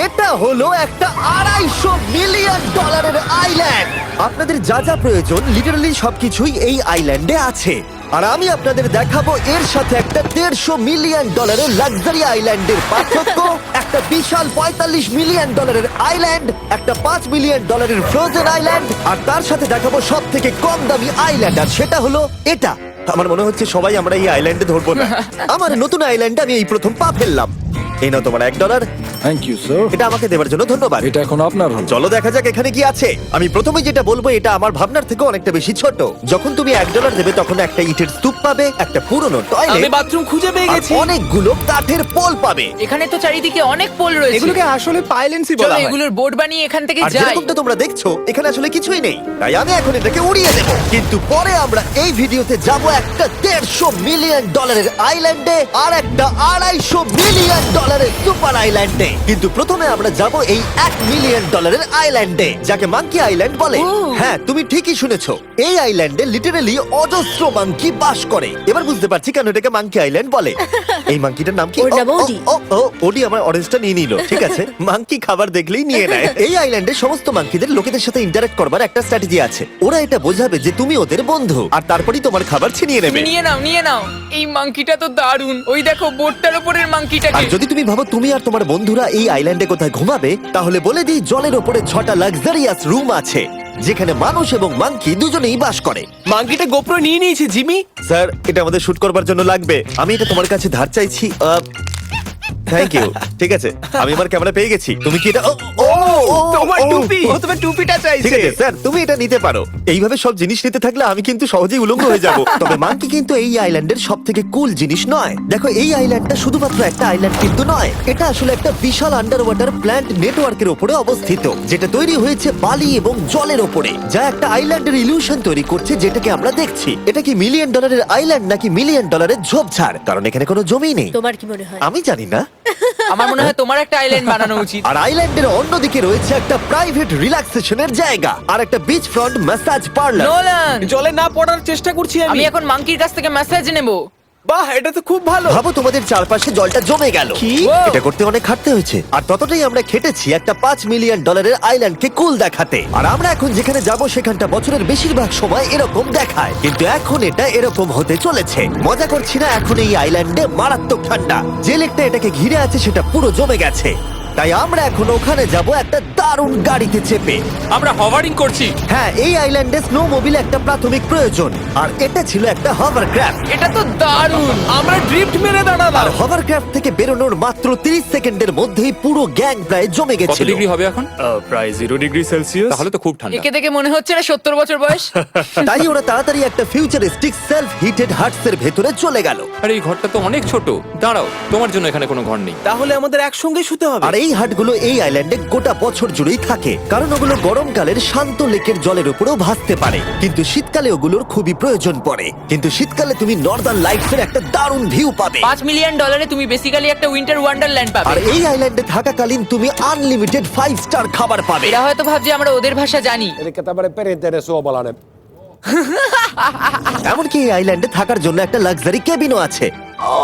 এটা হলো একটা $250 মিলিয়ন আইল্যান্ড। আপনাদের যা যা প্রয়োজন লিটারালি সবকিছুই এই আইল্যান্ডে আছে। আর আমি আপনাদের দেখাবো এর সাথে একটা $150 মিলিয়ন লাক্সারি আইল্যান্ডের পার্থক্য, একটা বিশাল $45 মিলিয়ন আইল্যান্ড, একটা $5 মিলিয়ন ফ্রোজেন আইল্যান্ড, আর তার সাথে দেখাবো সব থেকে কম দামি আইল্যান্ড, আর সেটা হলো এটা। আমার মনে হচ্ছে সবাই আমরা এই আইল্যান্ডে ধরবো না। আমার নতুন আইল্যান্ডে আমি এই প্রথম পা ফেললাম। এই নাও তোমার $1। Thank you sir. এটা আমাকে দেওয়ার জন্য ধন্যবাদ। এটা এখন আপনার হল। চলো দেখা যাক এখানে কি আছে। আমি প্রথমে যেটা বলবো এটা আমার ভাবনার থেকে অনেকটা বেশি ছোট। যখন তুমি $1 দেবে তখন একটা ইটের স্তূপ পাবে, একটা পুরনো আমি টয়লেট, বাথরুম খুঁজে পেয়ে আর গেছি। অনেকগুলো কাঠের পোল পাবে। এখানে তো চারিদিকে অনেক পোল রয়েছে। এগুলোকে আসলে পাইলেন্সি চলো বলা হয়। এগুলোর বোর্ড বানিয়ে এখান থেকে আর যাই। যেরকমটা তোমরা দেখছো এখানে আসলে কিছুই নেই, তাই আমি এখন এটাকে উড়িয়ে দেব। কিন্তু পরে আমরা এই ভিডিওতে যাব একটা $150 মিলিয়ন আইল্যান্ডে আর একটা $250 মিলিয়ন সুপার আইল্যান্ডে। কিন্তু প্রথমে আমরা যাব এই $1 মিলিয়ন আইল্যান্ডে, যাকে মাঙ্কি আইল্যান্ড বলে। হ্যাঁ, তুমি ঠিকই শুনেছো, এই আইল্যান্ডে লিটারালি অজস্র মাঙ্কি বাস করে। এবার বুঝতে পারছি কেন এটাকে মাঙ্কি আইল্যান্ড বলে। এই মাঙ্কিটার নাম কি? ওর নাম ওডি। ওডি আমার অরেঞ্জটা নিয়ে নিল। ঠিক আছে, মাঙ্কি খাবার দেখলেই নিয়ে নেয়। এই আইল্যান্ডে সমস্ত মাঙ্কিদের লোকেদের সাথে ইন্টারঅ্যাক্ট করবার একটা স্ট্র্যাটেজি আছে। ওরা এটা বোঝাবে যে তুমি ওদের বন্ধু, আর তারপরেই তোমার খাবার ছিনিয়ে নেবে। তুমি নিয়ে নাও। এই মাংকিটা তো দারুণ। ওই দেখো বোর্ডটার উপরের আর মাংকিটাকে। যদি তুমি ভাবো তুমি আর তোমার বন্ধুরা এই আইল্যান্ডে কোথায় ঘুমাবে, তাহলে বলে দিই জলের ওপরে 6টা লাক্সারিয়াস রুম আছে, যেখানে মানুষ এবং মাঙ্কি দুজনেই বাস করে। মাঙ্কিটা গোপ্রো নিয়ে নিয়েছে জিমি। স্যার, এটা আমাদের শুট করবার জন্য লাগবে। আমি এটা তোমার কাছে ধার চাইছি। Thank you. ঠিক আছে, আমি আমার ক্যামেরা পেয়ে গেছি। তুমি কি এটা? তোমার টুপি। ও তোমার টুপিটা ঠিক চাইছে। আছে স্যার, তুমি এটা নিতে পারো। এইভাবে সব জিনিস নিতে থাকলে আমি কিন্তু সহজেই উলঙ্গ হয়ে যাব। তবে মাঙ্কি কিন্তু এই আইল্যান্ডের সব থেকে কুল জিনিস নয়। দেখো, এই আইল্যান্ডটা শুধুমাত্র একটা আইল্যান্ড কিন্তু নয়, এটা আসলে একটা বিশাল আন্ডার ওয়াটার প্ল্যান্ট নেটওয়ার্কের উপরে অবস্থিত, যেটা তৈরি হয়েছে বালি এবং জলের উপরে, যা একটা আইল্যান্ডের ইলিউশন তৈরি করছে, যেটাকে আমরা দেখছি। এটা কি $1 মিলিয়ন আইল্যান্ড নাকি $1 মিলিয়ন ঝোপঝাড়? কারণ এখানে কোনো জমি নেই। তোমার কি মনে হয়? আমি জানি না। আমার মনে হয় তোমার একটা আইল্যান্ড বানানো উচিত। আর আইল্যান্ডের অন্যদিকে রয়েছে একটা প্রাইভেট রিল্যাক্সেশনের জায়গা আর একটা beach front massage parlour. Nolan, জলে না পড়ার চেষ্টা করছি আমি আমি। এখন মাংকির কাছ থেকে মেসেজ নেব। বাহ, এটা তো খুব ভালো। ভাবো তোমাদের চারপাশে জলটা জমে গেল। কি? এটা করতে অনেক খাটতে হয়েছে, আর ততটাই আমরা খেটেছি একটা $5 মিলিয়ন আইল্যান্ডকে কুল দেখাতে। আর আমরা এখন যেখানে যাব সেখানটা বছরের বেশিরভাগ সময় এরকম দেখায়, কিন্তু এখন এটা এরকম হতে চলেছে। মজা করছি না, এখন এই আইল্যান্ডে মারাত্মক ঠান্ডা। যে লেকটা এটাকে ঘিরে আছে সেটা পুরো জমে গেছে, তাই আমরা এখন ওখানে যাব একটা দারুণ গাড়িতে চেপে। আমরা হভারিং করছি। হ্যাঁ, এই আইল্যান্ডে স্নো মোবিল একটা প্রাথমিক প্রয়োজন, আর এটা ছিল একটা হভারক্রাফট। এটা তো দারুণ। আমরা ড্রিফট মেরে আর দাঁড়ালাম। হভারক্রাফট থেকে বেরোনোর মাত্র 30 সেকেন্ডের মধ্যেই পুরো গ্যাং প্রায় জমে কত গেছিল। ডিগ্রি হবে এখন? প্রায় 0°C। তাহলে তো খুব ঠান্ডা। একে দেখে মনে হচ্ছে না 70 বছর বয়স। তাই ওরা তাড়াতাড়ি একটা ফিউচারিস্টিক সেলফ হিটেড হাটস এর ভেতরে চলে গেল। আরে এই ঘরটা তো অনেক ছোট। দাঁড়াও, তোমার জন্য এখানে কোনো ঘর নেই। তাহলে আমাদের একসঙ্গে শুতে হবে। আর এই হাটগুলো এই আইল্যান্ডে গোটা বছর জুড়েই থাকে, কারণ ওগুলো গরমকালের শান্ত লেকের জলের উপরেও ভাসতে পারে, কিন্তু শীতকালে ওগুলোর খুবই প্রয়োজন পড়ে। কিন্তু শীতকালে তুমি নর্দার্ন লাইটস এর একটা দারুণ ভিউ পাবে। $5 মিলিয়ন তুমি বেসিক্যালি একটা উইন্টার ওয়ান্ডারল্যান্ড আর পাবে। এই আইল্যান্ডে থাকাকালীন তুমি আনলিমিটেড 5 স্টার খাবার পাবে। এরা হয়তো ভাবছে আমরা ওদের ভাষা জানি। Eli tämmöinen perinteinen suomalainen. এমনকি এই আইল্যান্ডে থাকার জন্য একটা লাক্সারি কেবিনও আছে। ও,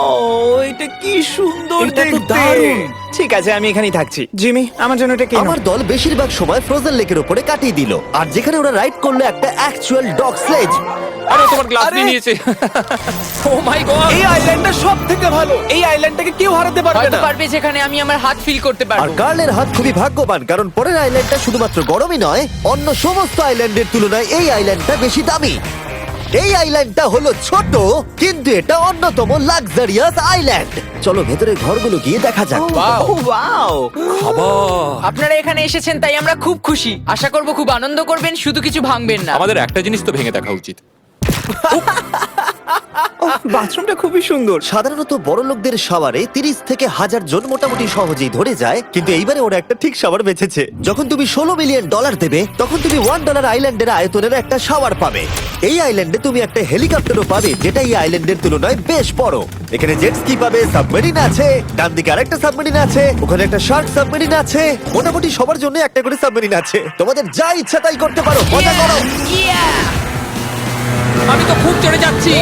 এটা কি সুন্দর এটা তো দেখতে। দারুণ। ঠিক আছে, আমি এখানেই থাকছি। জিমি, আমার জন্য এটা কেন? আমার দল বেশিরভাগ সময় ফ্রোজেন লেকের উপরে কাটিয়ে দিল, আর যেখানে ওরা রাইড করলো একটা অ্যাকচুয়াল ডগ স্লেজ। আরে তোমার গ্লাস আরে! নিয়ে নিয়েছে। ও মাই গড। এই আইল্যান্ডটা সব থেকে ভালো। এই আইল্যান্ডটাকে কেউ হারাতে পারবে হয়তো না। পারবে, যেখানে আমি আমার হাত ফিল করতে আর পারবো। কার্লের হাত খুবই ভাগ্যবান, কারণ পরের আইল্যান্ডটা শুধুমাত্র গরমই নয়, অন্য সমস্ত আইল্যান্ডের তুলনায় এই আইল্যান্ডটা বেশি দামি। এই আইল্যান্ডটা হলো ছোট, কিন্তু এটা অন্যতম লাক্সারিয়াস আইল্যান্ড। চলো ভেতরে ঘরগুলো গিয়ে দেখা যাক। ও ওয়াও। খাবার। আপনারা এখানে এসেছেন তাই আমরা খুব খুশি। আশা করব খুব আনন্দ করবেন, শুধু কিছু ভাঙবেন না। আমাদের একটা জিনিস তো ভেঙে দেখা উচিত। বাথরুমটা খুবই সুন্দর। সাধারণত বড় লোকদের শাওয়ারে 30 থেকে 1000 জন মোটামুটি সহজেই ধরে যায়, কিন্তু এইবারে ওরা একটা ঠিক শাওয়ার বেঁচেছে। যখন তুমি $16 মিলিয়ন দেবে, তখন তুমি $1 আইল্যান্ডের আয়তনের একটা শাওয়ার পাবে। এই আইল্যান্ডে তুমি একটা হেলিকপ্টারও পাবে, যেটা এই আইল্যান্ডের তুলনায় বেশ বড়। এখানে জেট স্কি পাবে, সাবমেরিন আছে, ডান দিকে আরেকটা সাবমেরিন আছে, ওখানে একটা শার্ক সাবমেরিন আছে। মোটামুটি সবার জন্য একটা করে সাবমেরিন আছে। তোমাদের যা ইচ্ছা তাই করতে পারো, মজা করো। আমি তো খুব চড়ে যাচ্ছি।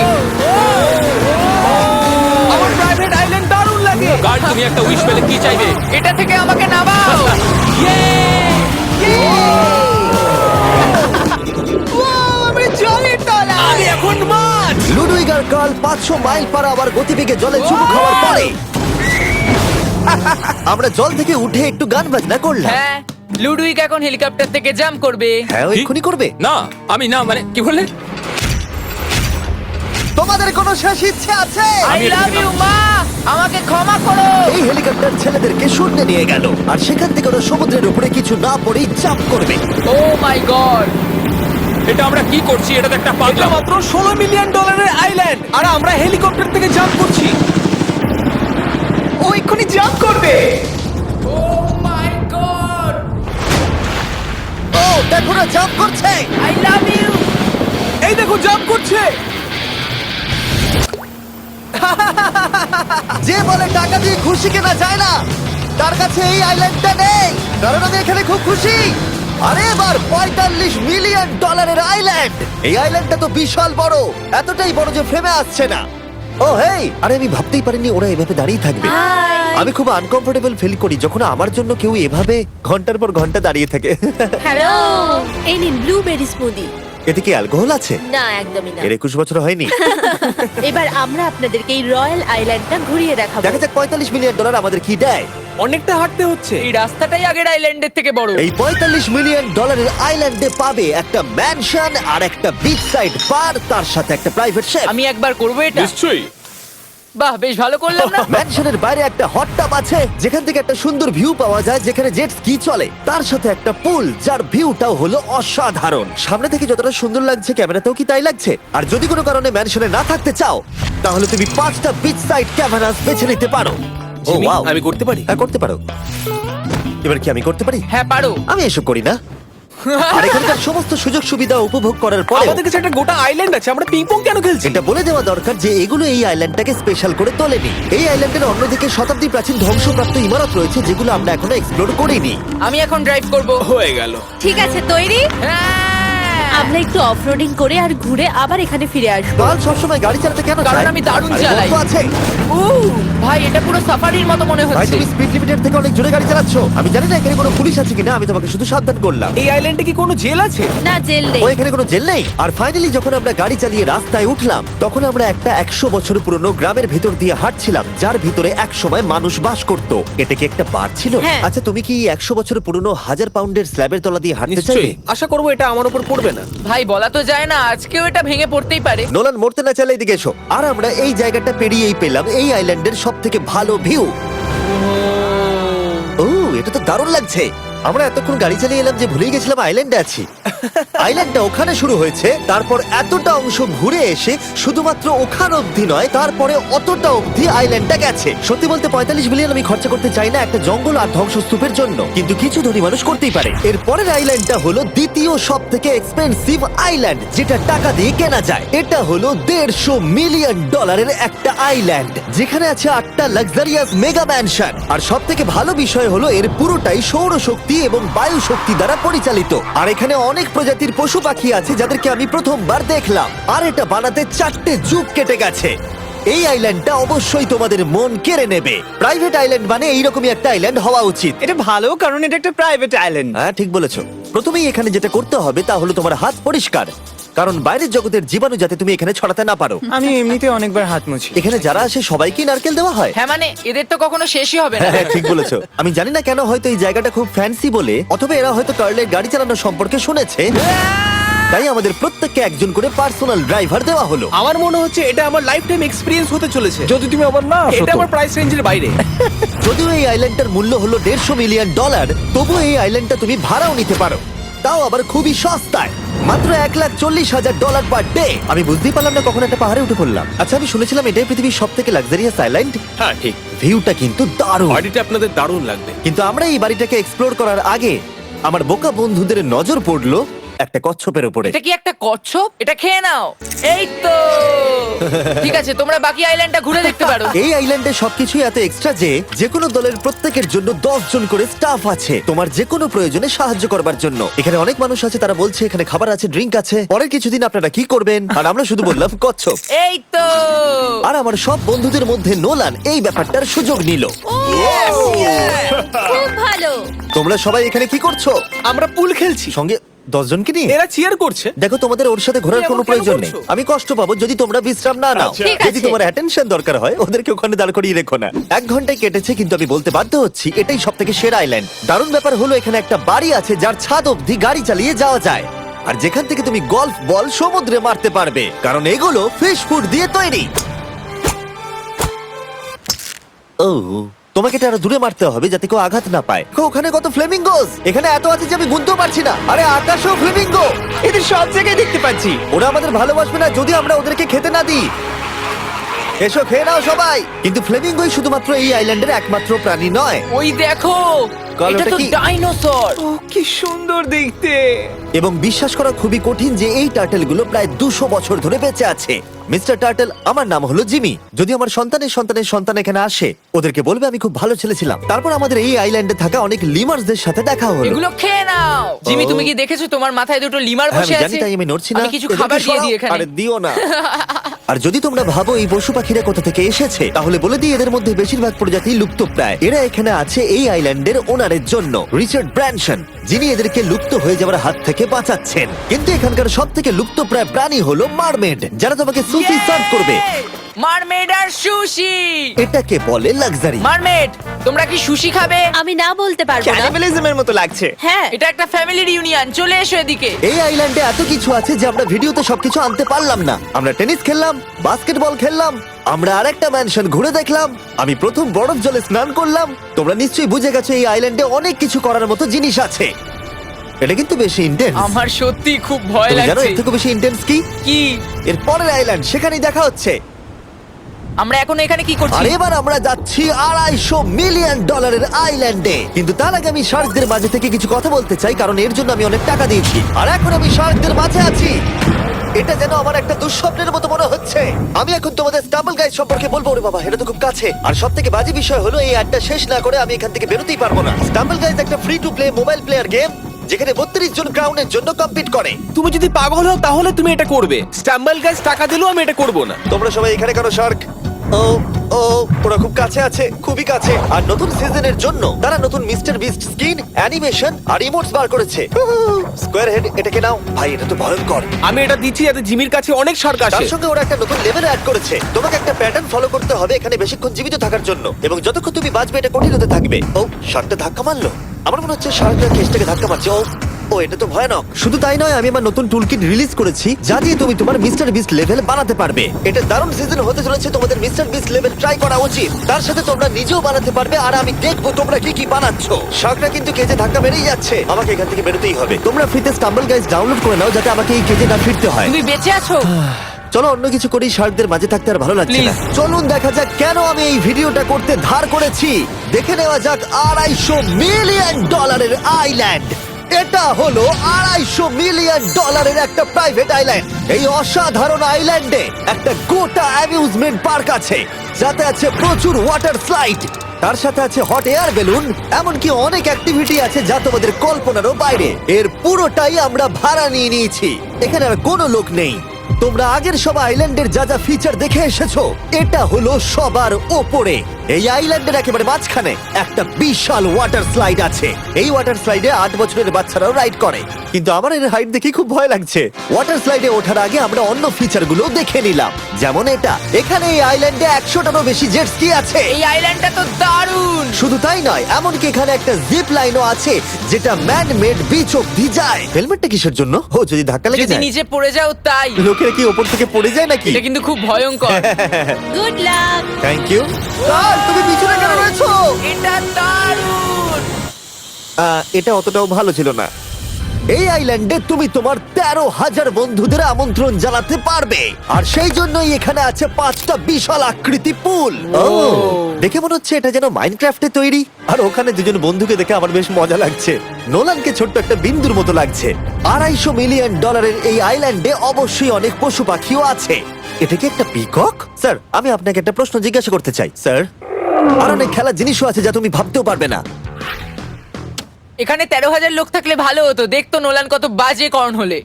আমার প্রাইভেট আইল্যান্ড দারুণ লাগে। গার্ড, তুমি একটা উইশ পেলে কি চাইবে? এটা থেকে আমাকে নামাও। লুডুইগ আর কার্ল 500 মাইল পার আওয়ার গতিবেগে জলে চুমু খাওয়ার পরে আমরা জল থেকে উঠে একটু গান বাজনা করলাম। হ্যাঁ লুডুইক এখন হেলিকপ্টার থেকে জাম্প করবে। হ্যাঁ ও এক্ষুনি করবে। না আমি না মানে কি বললে? তোমাদের কোনো শেষ ইচ্ছে আছে? আই লাভ ইউ মা, আমাকে ক্ষমা করো। এই হেলিকপ্টার ছেলেদেরকে শূন্যে নিয়ে গেল আর সেখান থেকে ওরা সমুদ্রের উপরে কিছু না পড়েই জাম্প করবে। ও মাই গড, এটা আমরা কি করছি? এটা তো একটা এটা পাগলাম। মাত্র $16 মিলিয়ন আইল্যান্ড আর আমরা হেলিকপ্টার থেকে জাম্প করছি। ও এক্ষুনি জাম্প করবে। ও মাই গড, ও দেখো না জাম্প করছে। I love you. এই দেখো জাম্প করছে। যে বলে টাকা দিয়ে খুশি কেনা যায় না, তার কাছে এই আইল্যান্ডটা নেই। কারণ আমি এখানে খুব খুশি। আরে এবার $45 মিলিয়ন আইল্যান্ড। এই আইল্যান্ডটা তো বিশাল বড়, এতটাই বড় যে ফ্রেমে আসছে না। ও হেই, আরে আমি ভাবতেই পারিনি ওরা এভাবে দাঁড়িয়ে থাকবে। আমি খুব আনকমফোর্টেবল ফিল করি যখন আমার জন্য কেউ এভাবে ঘন্টার পর ঘন্টা দাঁড়িয়ে থাকে। হ্যালো, এই নিন ব্লুবেরি স্মুদি। এতে কি অ্যালকোহল আছে? না, একদমই না। এর 21 বছর হয়নি। এবার আমরা আপনাদেরকে এই রয়্যাল আইল্যান্ডটা ঘুরিয়ে দেখাবো। দেখা যাক $45 মিলিয়ন আমাদের কি দেয়। অনেকটা হাঁটতে হচ্ছে। এই রাস্তাটাই আগের আইল্যান্ডের থেকে বড়। এই $45 মিলিয়ন আইল্যান্ডে পাবে একটা ম্যানশন আর একটা বিচ সাইড বার, তার সাথে একটা প্রাইভেট শেফ। আমি একবার করবো এটা। নিশ্চয়ই। বাহ, বেশ ভালো করলাম না? ম্যানশনের বাইরে একটা হট টাব আছে যেখান থেকে একটা সুন্দর ভিউ পাওয়া যায়, যেখানে জেট স্কি চলে। তার সাথে একটা পুল যার ভিউটাও হলো অসাধারণ। সামনে থেকে যতটা সুন্দর লাগছে ক্যামেরাতেও কি তাই লাগছে। আর যদি কোনো কারণে ম্যানশনে না থাকতে চাও তাহলে তুমি 5টা বিচ সাইড ক্যামেরাস বেছে নিতে পারো। ও জিমি, ওয়াও, আমি করতে পারি? হ্যাঁ করতে পারো। এবার কি আমি করতে পারি? হ্যাঁ পারো। আমি এসব করি না। আর এখানকার সমস্ত সুযোগ সুবিধা উপভোগ করার পরে আমাদের কাছে একটা গোটা আইল্যান্ড আছে, আমরা পিং পং কেন খেলছি? এটা বলে দেওয়া দরকার যে এগুলো এই আইল্যান্ডটাকে স্পেশাল করে তোলেনি। এই আইল্যান্ডের অন্যদিকে শতাব্দী প্রাচীন ধ্বংসপ্রাপ্ত ইমারত রয়েছে যেগুলো আমরা এখনো এক্সপ্লোর করিনি। আমি এখন ড্রাইভ করব। হয়ে গেল। ঠিক আছে, তৈরি? হ্যাঁ। আমরা একটু অফরোডিং করে আর ঘুরে আবার এখানে ফিরে আসবো। কাল সবসময় গাড়ি চালাতে কেন কারণ চায়? আমি দারুণ আরে চালাই। গল্প আছে। ভাই এটা পুরো সাফারির মতো মনে ভাই হচ্ছে। তুমি স্পিড লিমিটের থেকে অনেক জোরে গাড়ি চালাচ্ছ। আমি জানি না এখানে কোনো পুলিশ আছে কিনা, আমি তোমাকে শুধু সাবধান করলাম। এই আইল্যান্ডে কি কোনো জেল আছে? না, জেল নেই। ও এখানে কোনো জেল নেই। আর ফাইনালি যখন আমরা গাড়ি চালিয়ে রাস্তায় উঠলাম তখন আমরা একটা 100 বছর পুরনো গ্রামের ভিতর দিয়ে হাঁটছিলাম যার ভিতরে এক সময় মানুষ বাস করত। এটা কি একটা বার ছিল? হ্যাঁ। আচ্ছা তুমি কি 100 বছর পুরনো 1000 পাউন্ডের স্ল্যাবের তলা দিয়ে হাঁটতে চাইবে? নিশ্চয়ই। আশা করবো এটা আমার উপর পড়বে না। ভাই বলা তো যায় না, আজকেও এটা ভেঙে পড়তেই পারে। নোলান মরতে না চাইলে এদিকে এসো। আর আমরা এই জায়গাটা পেরিয়েই পেলাম এই আইল্যান্ডের সব থেকে ভালো ভিউ। ও এটা তো দারুণ লাগছে। আমরা এতক্ষণ গাড়ি চালিয়ে এলাম যে ভুলেই গেছিলাম আইল্যান্ডে আছি। আইল্যান্ডটা ওখানে শুরু হয়েছে, তারপর এতটা অংশ ঘুরে এসে শুধুমাত্র ওখান অবধি নয়, তারপরে অতটা অবধি আইল্যান্ডটা গেছে। সত্যি বলতে 45 মিলিয়ন আমি খরচা করতে চাই না একটা জঙ্গল আর ধ্বংসস্তূপের জন্য, কিন্তু কিছু ধনী মানুষ করতেই পারে। এর পরের আইল্যান্ডটা হলো দ্বিতীয় সব থেকে এক্সপেন্সিভ আইল্যান্ড, যেটা টাকা দিয়ে কেনা যায়। এটা হলো $150 মিলিয়ন একটা আইল্যান্ড যেখানে আছে 8টা লাক্সারিয়াস মেগা ম্যানশন। আর সব থেকে ভালো বিষয় হলো এর পুরোটাই সৌরশক্তি এবং বায়ু শক্তি দ্বারা পরিচালিত। আর এখানে অনেক প্রজাতির পশু পাখি আছে যাদেরকে আমি প্রথমবার দেখলাম। আর এটা বানাতে 4টে যুগ কেটে গেছে। এই আইল্যান্ডটা অবশ্যই তোমাদের মন কেড়ে নেবে। প্রাইভেট আইল্যান্ড মানে এইরকমই একটা আইল্যান্ড হওয়া উচিত। এটা ভালো, কারণ এটা একটা প্রাইভেট আইল্যান্ড। হ্যাঁ ঠিক বলেছো। প্রথমেই এখানে যেটা করতে হবে তা হলো তোমার হাত পরিষ্কার, কারণ বাইরের জগতের জীবাণু যাতে তুমি এখানে ছড়াতে না পারো। আমি এমনিতে অনেকবার হাত মুছি। এখানে যারা আসে সবাইকেই নারকেল দেওয়া হয়। হ্যাঁ মানে এদের তো কখনো শেষই হবে না। হ্যাঁ ঠিক বলেছো। আমি জানি না কেন, হয়তো এই জায়গাটা খুব ফ্যান্সি বলে, অথবা এরা হয়তো কার্লের গাড়ি চালানো সম্পর্কে শুনেছে, তাই আমাদের প্রত্যেককে একজন করে পার্সোনাল ড্রাইভার দেওয়া হলো। আমার মনে হচ্ছে এটা আমার লাইফ টাইম এক্সপিরিয়েন্স হতে চলেছে। যদি তুমি আবার না আসো এটা তো। আমার প্রাইস রেঞ্জের বাইরে। যদিও এই আইল্যান্ডটার মূল্য হলো $150 মিলিয়ন, তবুও এই আইল্যান্ডটা তুমি ভাড়াও নিতে পারো, তাও আবার খুবই সস্তায়, মাত্র $1,40,000 পার ডে। আমি বুঝতেই পারলাম না কখন একটা পাহাড়ে উঠে পড়লাম। আচ্ছা আমি শুনেছিলাম এটাই পৃথিবীর সব থেকে লাক্সারিয়াস আইল্যান্ড। হ্যাঁ ঠিক। ভিউটা কিন্তু দারুণ। বাড়িটা আপনাদের দারুণ লাগবে। কিন্তু আমরা এই বাড়িটাকে এক্সপ্লোর করার আগে আমার বোকা বন্ধুদের নজর পড়লো একটা কচ্ছপের উপরে। এটা কি একটা কচ্ছপ? এটা খেয়ে নাও। এই তো ঠিক আছে, তোমরা বাকি আইল্যান্ডটা ঘুরে দেখতে পারো। এই আইল্যান্ডে সবকিছুই এত এক্সট্রা যে কোনো দলের প্রত্যেকের জন্য 10 জন করে স্টাফ আছে তোমার যে কোনো প্রয়োজনে সাহায্য করবার জন্য। এখানে অনেক মানুষ আছে, তারা বলছে এখানে খাবার আছে, ড্রিঙ্ক আছে, পরের কিছুদিন আপনারা কি করবেন, আর আমরা শুধু বললাম কচ্ছপ। এই তো আর আমার সব বন্ধুদের মধ্যে নোলান এই ব্যাপারটার সুযোগ নিল। খুব ভালো। তোমরা সবাই এখানে কি করছো? আমরা পুল খেলছি। সঙ্গে 10 জনকে নিয়ে এরা চিয়ার করছে। দেখো, তোমাদের ওর সাথে ঘোরার তুমি কোনো এমন কেন প্রয়োজন নেই। করছো? আমি কষ্ট পাবো যদি তোমরা বিশ্রাম না নাও। ঠিক যদি আছে। তোমার অ্যাটেনশন দরকার হয়, ওদেরকে ওখানে দাঁড় করিয়ে রেখো না। 1 ঘন্টায় কেটেছে, কিন্তু আমি বলতে বাধ্য হচ্ছি এটাই সব থেকে সেরা আইল্যান্ড। দারুণ ব্যাপার হলো এখানে একটা বাড়ি আছে যার ছাদ অবধি গাড়ি চালিয়ে যাওয়া যায়, আর যেখান থেকে তুমি গলফ বল সমুদ্রে মারতে পারবে, কারণ এগুলো ফিশ ফুড দিয়ে তৈরি। ও, তোমাকে এটা আরো দূরে মারতে হবে যাতে কেউ আঘাত না পায়। ওখানে কত ফ্লেমিঙ্গোস! এখানে এত আছে যে আমি গুনতেও পারছি না। আরে আকাশেও ফ্লেমিঙ্গো! এদের সব জায়গায় দেখতে পাচ্ছি। ওরা আমাদের ভালোবাসবে না যদি আমরা ওদেরকে খেতে না দিই। এসো, খেয়ে নাও সবাই। কিন্তু ফ্লেমিঙ্গোই শুধুমাত্র এই আইল্যান্ডের একমাত্র প্রাণী নয়। ওই দেখো, কাল এটা ওটা তো কি? ডাইনোসর। ও কি সুন্দর দেখতে। এবং বিশ্বাস করা খুবই কঠিন যে এই টার্টেলগুলো প্রায় 200 বছর ধরে বেঁচে আছে। মিস্টার টার্টেল, আমার নাম হলো জিমি। যদি আমার সন্তানের সন্তানের সন্তান এখানে আসে, ওদেরকে বলবে আমি খুব ভালো ছেলে ছিলাম। তারপর আমাদের এই আইল্যান্ডে থাকা অনেক লিমার্সদের সাথে দেখা হলো। এগুলো খেয়ে নাও। জিমি, তুমি কি দেখেছো তোমার মাথায় দুটো লিমার হ্যাঁ, বসে আমি জানি, আছে? তাই আমি নড়ছি না। আমি কিছু এদেরকে খাবার দিয়ে সরাও। দিই এখানে। আরে দিও না। আর যদি তোমরা ভাবো এই পশু পাখিরা কোথা থেকে এসেছে, তাহলে বলে দিই এদের মধ্যে বেশিরভাগ প্রজাতি লুপ্তপ্রায়। এরা এখানে আছে এই আইল্যান্ডের ওনারের জন্য, রিচার্ড ব্র্যানসন, যিনি এদেরকে লুপ্ত হয়ে যাওয়ার হাত থেকে বাঁচাচ্ছেন। কিন্তু এখানকার সব থেকে লুপ্তপ্রায় প্রাণী হলো মারমেড, যারা তোমাকে সুশি সার্ভ করবে। মারমেড আর সুশি। এটাকে বলে লাক্সারি। মারমেড, তোমরা কি সুশি খাবে? আমি না বলতে পারবো না। ক্যানিবালিজমের মতো লাগছে। হ্যাঁ, এটা একটা ফ্যামিলি রিউনিয়ন, চলে এসো এদিকে। এই আইল্যান্ডে এত কিছু আছে যে আমরা ভিডিওতে সবকিছু আনতে পারলাম না। আমরা টেনিস খেললাম, বাস্কেটবল খেললাম, আমরা আরেকটা ম্যানশন ঘুরে দেখলাম, আমি প্রথম বরফ জলে স্নান করলাম। তোমরা নিশ্চয়ই বুঝে গেছো এই আইল্যান্ডে অনেক কিছু করার মতো জিনিস আছে। এটা কিন্তু বেশি ইন্টেন্স। আমার সত্যি খুব ভয় তুমি জানো লাগছে। এর থেকে বেশি ইন্টেন্স কি? কি? এর পরের আইল্যান্ড, সেখানেই দেখা হচ্ছে। আমরা এখন এখানে কি করছি? আর এবার আমরা যাচ্ছি $250 মিলিয়ন আইল্যান্ডে। কিন্তু তার আগে আমি শার্কদের মাঝে থেকে কিছু কথা বলতে চাই, কারণ এর জন্য আমি অনেক টাকা দিয়েছি। আর এখন আমি শার্কদের মাঝে আছি। এটা যেন আমার একটা দুঃস্বপ্নের মতো মনে হচ্ছে। আমি এখন তোমাদের স্টাম্বল গাইড সম্পর্কে বলবো। ওরে বাবা, এটা তো খুব কাছে। আর সব থেকে বাজে বিষয় হলো এই অ্যাডটা শেষ না করে আমি এখান থেকে বেরোতেই পারবো না। স্টাম্বল গাইজ একটা free to play mobile player game, যেখানে 32 জন ক্রাউনের জন্য কম্পিট করে। তুমি যদি পাগল হও তাহলে তুমি এটা করবে। স্ট্যাম্বল গাইজ টাকা দিলেও আমি এটা করব না। তোমরা সবাই এখানে কেন শার্ক? ও ও, ওরা খুব কাছে আছে, খুবই কাছে। আর নতুন সিজনের জন্য তারা নতুন মিস্টার বিস্ট স্কিন, অ্যানিমেশন আর ইমোটস বার করেছে। স্কোয়ার হেড, এটাকে নাও ভাই, এটা তো ভয়ঙ্কর। আমি এটা দিচ্ছি যাতে জিমির কাছে অনেক শার্ক আসে। তার সঙ্গে ওরা একটা নতুন লেভেল অ্যাড করেছে। তোমাকে একটা প্যাটার্ন ফলো করতে হবে এখানে বেশিক্ষণ জীবিত থাকার জন্য, এবং যতক্ষণ তুমি বাঁচবে এটা কঠিন হতে থাকবে। ও, শার্কটা ধাক্কা মারলো। আমার মনে হচ্ছে শার্কটা কেসটাকে ধাক্কা মারছে। ও, এটা তো ভয়ানক। শুধু তাই নয়, আমি আমার নতুন টুলকিট রিলিজ করেছি যা দিয়ে তুমি তোমার মিস্টার বিস্ট লেভেল বানাতে পারবে। এটা দারুণ সিজন হতে চলেছে, তোমাদের মিস্টার বিস্ট লেভেল ট্রাই করা উচিত। তার সাথে তোমরা নিজেও বানাতে পারবে, আর আমি দেখবো তোমরা কি কি বানাচ্ছো। শার্কটা কিন্তু কেজে ধাক্কা মেরেই যাচ্ছে, আমাকে এখান থেকে বেরোতেই হবে। তোমরা ফ্রিতে স্টাম্বল গাইজ ডাউনলোড করে নাও যাতে আমাকে এই কেজে না ফিরতে হয়। তুমি বেঁচে আছো? চলো অন্য কিছু করি, শার্কদের মাঝে থাকতে আর ভালো লাগছে না। Please. চলুন দেখা যাক কেন আমি এই ভিডিওটা করতে ধার করেছি। দেখে নেওয়া যাক $250 মিলিয়ন আইল্যান্ড। এটা হলো $250 মিলিয়ন একটা প্রাইভেট আইল্যান্ড। এই অসাধারণ আইল্যান্ডে একটা গোটা অ্যামিউজমেন্ট পার্ক আছে, যাতে আছে প্রচুর ওয়াটার স্লাইড, তার সাথে আছে হট এয়ার বেলুন, এমনকি অনেক অ্যাক্টিভিটি আছে যা তোমাদের কল্পনারও বাইরে। এর পুরোটাই আমরা ভাড়া নিয়ে নিয়েছি। এখানে আর কোনো লোক নেই। তোমরা আগের সব আইল্যান্ডের যা যা ফিচার দেখে এসেছো, এটা হলো সবার ওপরে। এই আইল্যান্ডের একেবারে মাঝখানে একটা বিশাল ওয়াটার স্লাইড আছে। এই ওয়াটার স্লাইডে 8 বছরের বাচ্চারাও রাইড করে, কিন্তু আমার এর হাইট দেখে খুব ভয় লাগছে। ওয়াটার স্লাইডে ওঠার আগে আমরা অন্য ফিচারগুলো দেখে নিলাম, যেমন এটা। এখানে এই আইল্যান্ডে 100টারও বেশি জেট স্কি আছে। এই আইল্যান্ডটা তো দারুণ। শুধু তাই নয়, এমনকি এখানে একটা জিপ লাইনও আছে যেটা ম্যান মেড বিচ অব্দি যায়। হেলমেটটা কিসের জন্য? ও, যদি ধাক্কা লেগে যদি যায়। নিচে পড়ে যাও তাই। লোকেরা কি ওপর থেকে পড়ে যায় নাকি? এটা কিন্তু খুব ভয়ঙ্কর। Good luck. Thank you. তুমি পিছনে কেন রয়েছো? এটা দারুণ। এটা অতটাও ভালো ছিল না। এই আইল্যান্ডে তুমি তোমার 13,000 বন্ধুদের আমন্ত্রণ জানাতে পারবে, আর সেই জন্যই এখানে আছে 5টা বিশাল আকৃতি পুল। দেখে মনে হচ্ছে এটা যেন মাইনক্রাফটে তৈরি। আর ওখানে দুজন বন্ধুকে দেখে আমার বেশ মজা লাগছে। নোলানকে ছোট্ট একটা বিন্দুর মতো লাগছে। $250 মিলিয়ন এই আইল্যান্ডে অবশ্যই অনেক পশু পাখিও আছে। এটা কি একটা পিকক? স্যার, আমি আপনাকে একটা প্রশ্ন জিজ্ঞাসা করতে চাই। স্যার, আর অনেক খেলার জিনিসও আছে যা তুমি ভাবতেও পারবে না। এখানে 13,000 লোক থাকলে ভালো হতো, দেখতো নোলান কত বাজে কর্ন হলে।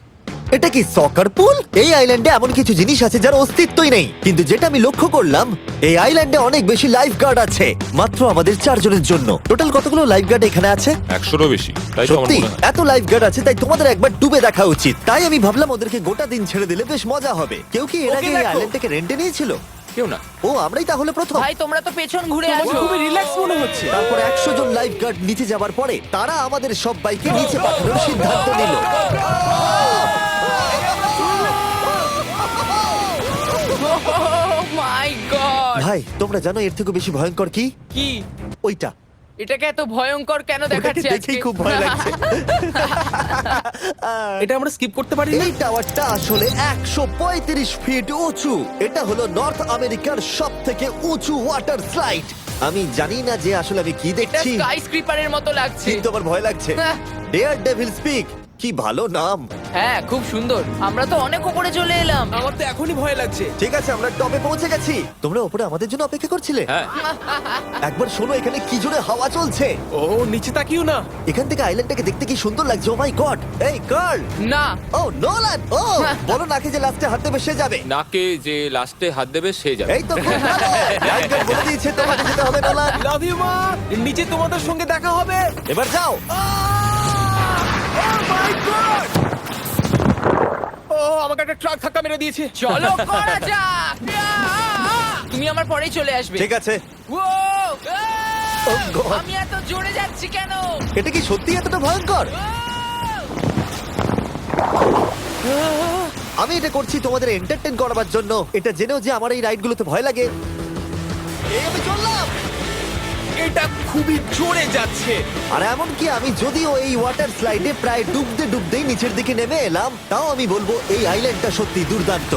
এটা কি সকার পুল? এই আইল্যান্ডে এমন কিছু জিনিস আছে যার অস্তিত্বই নেই, কিন্তু যেটা আমি লক্ষ্য করলাম এই আইল্যান্ডে অনেক বেশি লাইফ গার্ড আছে, মাত্র আমাদের 4 জনের জন্য। টোটাল কতগুলো লাইফ গার্ড এখানে আছে? 100-এরও বেশি, তাই তো আমার সত্যি মনে হয়। এত লাইফ গার্ড আছে, তাই তোমাদের একবার ডুবে দেখা উচিত। তাই আমি ভাবলাম ওদেরকে গোটা দিন ছেড়ে দিলে বেশ মজা হবে। কেউ কি এর আগে এই আইল্যান্ডটাকে রেন্টে নিয়েছিল? কেউ না। ও, আমরাই তাহলে প্রথম। ভাই তোমরা তো পেছন ঘুরে আছো। খুবই রিল্যাক্স মনে হচ্ছে। তারপর 100 জন লাইফ গার্ড নিচে যাবার পরে তারা আমাদের সবাইকে নিচে পাঠানোর সিদ্ধান্ত নিল। মাই গড, ভাই, তোমরা জানো এর থেকে বেশি ভয়ঙ্কর কি? কি ওইটা। এটাকে এত ভয়ঙ্কর কেন ওটাকে দেখাচ্ছে দেখেই খুব ভয় লাগছে। এটা আমরা স্কিপ করতে পারি না? এই টাওয়ারটা আসলে 135 ফিট উঁচু। এটা হলো নর্থ আমেরিকার সবথেকে উঁচু ওয়াটার স্লাইড। আমি জানি না যে আসলে আমি কি এটা দেখছি, স্কাই স্ক্রিপারের মতো লাগছে। কিন্তু আমার ভয় লাগছে। হ্যাঁ। ডেয়ার ডেভিল স্পিক, কি ভালো নাম। হ্যাঁ খুব সুন্দর, আমরা তো অনেক উপরে চলে এলাম। আমার তো এখনই ভয় লাগছে। ঠিক আছে, আমরা টপে পৌঁছে গেছি। তোমরা উপরে আমাদের জন্য অপেক্ষা করছিলে? হ্যাঁ, একবার শোনো, এখানে কি জোরে হাওয়া চলছে। ও নিচে তাকিও না। এখান থেকে আইল্যান্ডটাকে দেখতে কি সুন্দর লাগছে। ও মাই গড। এই কার্ল। না ও নোলান। ও বলো নাকি যে লাস্টে হাত দেবে সে যাবে। নাকে যে লাস্টে হাত দেবে সে যাবে। এই তো খুব ভালো। লাইটগার্ড বলে দিয়েছে তোমাকে যেতে হবে নোলান। লাভ ইউ মা। নিচে তোমাদের সঙ্গে দেখা হবে। এবার যাও। ও আমাকে একটা ট্রাক ধাক্কা মেরে দিয়েছে। চলো করা যাক। তুমি আমার পরেই চলে আসবে। ঠিক আছে। ও, Oh God! আমি এত জোরে যাচ্ছি কেন? এটা কি সত্যি এতটা ভয়ঙ্কর? আমি এটা করছি তোমাদের এন্টারটেইন করার জন্য। এটা জেনেও যে আমার এই রাইডগুলোতে ভয় লাগে। এই আমি চললাম। এটা খুবই জোরে যাচ্ছে। আর এমনকি আমি যদিও এই ওয়াটার স্লাইডে প্রায় ডুবতেই নিচের দিকে নেমে এলাম, তাও আমি বলবো এই আইল্যান্ডটা সত্যি দুর্দান্ত।